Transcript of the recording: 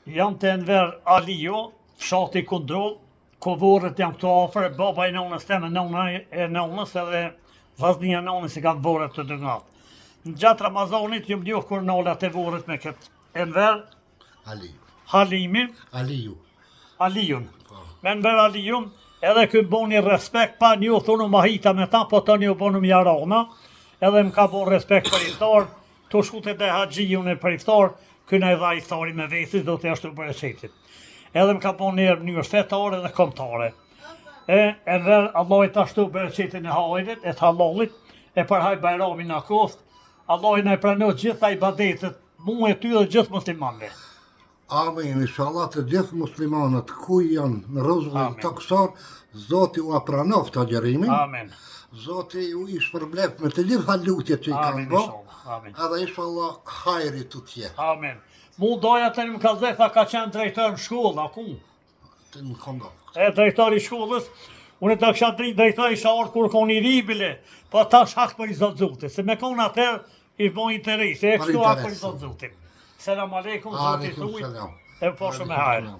Jam të Enver Aliu, fshati Kundrull, ku vorët jam këtu afër, baba i nonës teme, nona e nonës edhe vllaznia e nonës i kanë vorët të dëngat. Në gjatë Ramazanit jam njoh kur nolat e vorët me këtë Enver Halimin, Aliun. Me Enver Aliun, edhe kë boni respekt, pa një thunu ma hita me ta, po të një bonu mjarana, edhe më ka bon respekt për iftar, të shkute dhe haxhijun e për iftar, këna i dha iftari me vesit, do të jashtu për e qetit. Edhe më ka bon një mënyrë fetare dhe kombëtare. Enver, Allah i të ashtu për e qetin e hajrit, e të halalit, e për haj bajramin në kost, Allah i në i pranot gjitha i badetet, mu e ty dhe gjithë muslimanve. Amin, inshallah të gjithë muslimanët ku janë në rrezull të kësar, Zoti u apranoft të agjerimin. Amin. Zoti u ishpërbleft me të gjitha lutjet që i kanë bë. Edhe inshallah hajri të tjerë. Amin. Mu doja të një më kalzej, tha ka qenë drejtër në shkollë, a ku? Të në kondo. Drejtër i shkollës, unë të kësha drejtër i shaorë kur kon i ribile, po ta shak për i zotë zotit, se me kon atër i bon interesi, e kështu ak për i zotë zotit. Selam aleikum, zotit ujt, e poshë me hajrë.